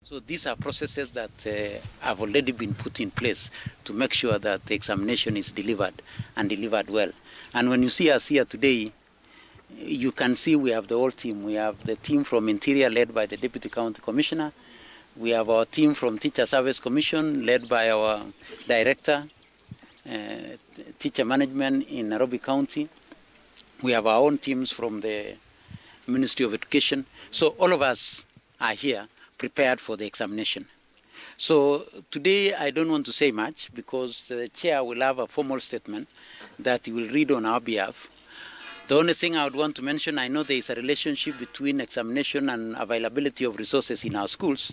So these are processes that have already been put in place to make sure that the examination is delivered and delivered well. And when you see us here today, you can see we have the whole team. We have the team from Interior led by the Deputy County Commissioner. We have our team from Teacher Service Commission led by our Director, Teacher Management in Nairobi County. We have our own teams from the Ministry of Education. So all of us are here prepared for the examination. So today I don't want to say much because the chair will have a formal statement that he will read on our behalf. The only thing I would want to mention, I know there is a relationship between examination and availability of resources in our schools.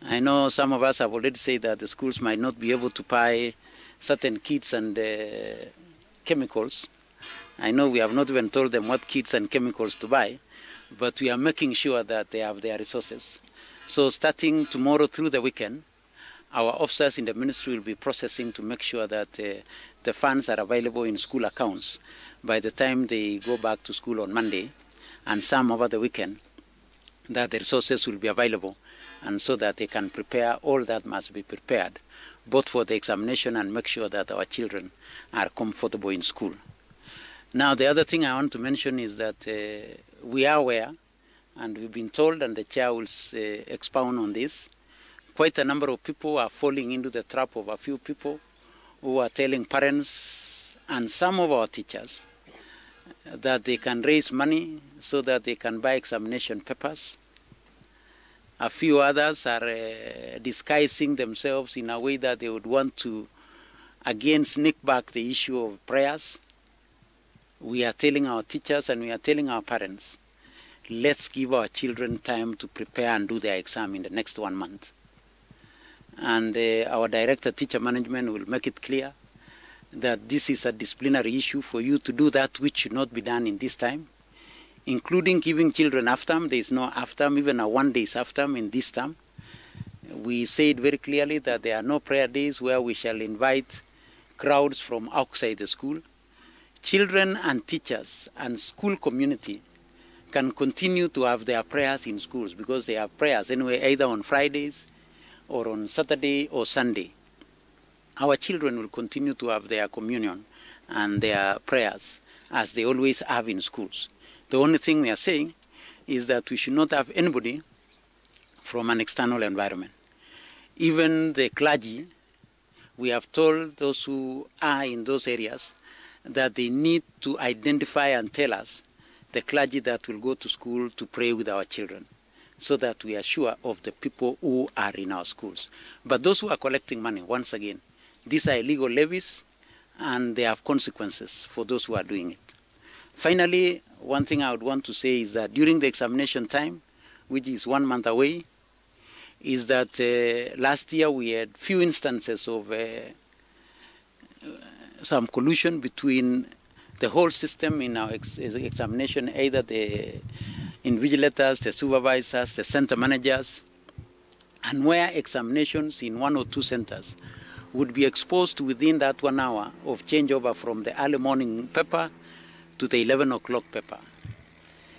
I know some of us have already said that the schools might not be able to buy certain kits and chemicals. I know we have not even told them what kits and chemicals to buy, but we are making sure that they have their resources. So starting tomorrow through the weekend, our officers in the ministry will be processing to make sure that the funds are available in school accounts by the time they go back to school on Monday, and some over the weekend, that the resources will be available, and so that they can prepare all that must be prepared, both for the examination and make sure that our children are comfortable in school. Now, the other thing I want to mention is that we are aware, and we've been told, and the chair will expound on this, quite a number of people are falling into the trap of a few people who are telling parents and some of our teachers that they can raise money so that they can buy examination papers. A few others are disguising themselves in a way that they would want to, again, sneak back the issue of prayers. We are telling our teachers and we are telling our parents, let's give our children time to prepare and do their exam in the next 1 month. And our Director Teacher Management will make it clear that this is a disciplinary issue for you to do that which should not be done in this time, including giving children half-term. There is no half-term, even a 1 day's half-term in this term. We said very clearly that there are no prayer days where we shall invite crowds from outside the school. Children and teachers and school community can continue to have their prayers in schools because they have prayers anyway, either on Fridays or on Saturday or Sunday. Our children will continue to have their communion and their prayers as they always have in schools. The only thing we are saying is that we should not have anybody from an external environment. Even the clergy, we have told those who are in those areas that they need to identify and tell us the clergy that will go to school to pray with our children, so that we are sure of the people who are in our schools. But those who are collecting money, once again, these are illegal levies, and they have consequences for those who are doing it. Finally, one thing I would want to say is that during the examination time, which is 1 month away, is that last year we had few instances of some collusion between the whole system in our examination, either the invigilators, the supervisors, the center managers, and where examinations in 1 or 2 centers would be exposed within that 1 hour of changeover from the early morning paper to the 11 o'clock paper.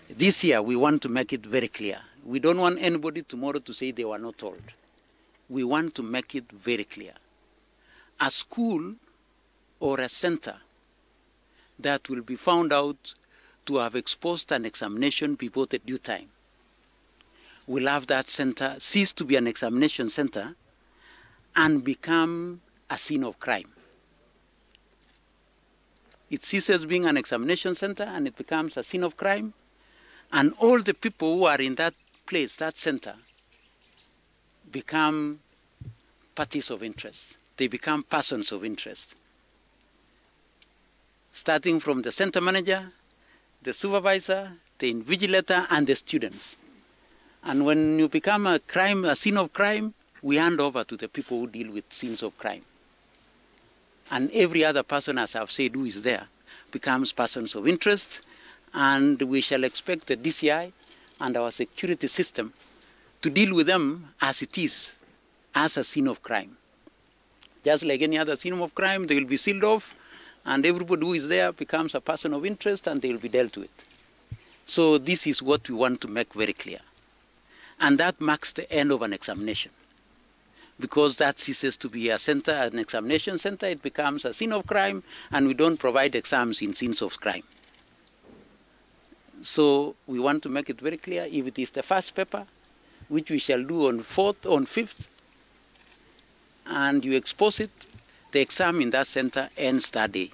This year, we want to make it very clear. We don't want anybody tomorrow to say they were not told. We want to make it very clear. A school or a center that will be found out to have exposed an examination before the due time will have that center cease to be an examination center and become a scene of crime. It ceases being an examination center and it becomes a scene of crime, and all the people who are in that place, that center, become parties of interest. They become persons of interest. Starting from the center manager, the supervisor, the invigilator, and the students. And when you become a scene of crime, we hand over to the people who deal with scenes of crime. And every other person, as I've said, who is there, becomes persons of interest, and we shall expect the DCI and our security system to deal with them as it is, as a scene of crime. Just like any other scene of crime, they will be sealed off, and everybody who is there becomes a person of interest, and they will be dealt with. So this is what we want to make very clear. And that marks the end of an examination. Because that ceases to be a center, an examination center, it becomes a scene of crime, and we don't provide exams in scenes of crime. So we want to make it very clear, if it is the first paper, which we shall do on 5th, and you expose it, the exam in that center ends that day.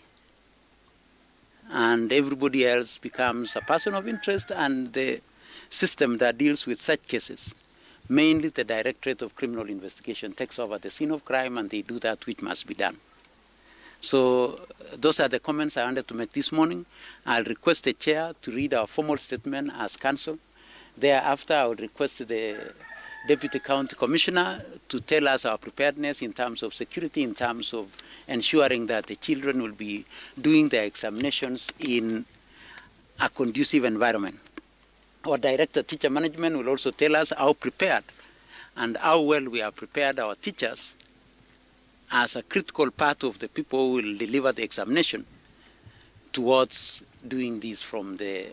And everybody else becomes a person of interest, and the system that deals with such cases, mainly the Directorate of Criminal Investigation, takes over the scene of crime, and they do that which must be done. So those are the comments I wanted to make this morning. I'll request the chair to read our formal statement as council. Thereafter, I would request the Deputy County Commissioner to tell us our preparedness in terms of security, in terms of ensuring that the children will be doing their examinations in a conducive environment. Our Director of Teacher Management will also tell us how prepared and how well we have prepared our teachers as a critical part of the people who will deliver the examination towards doing this from the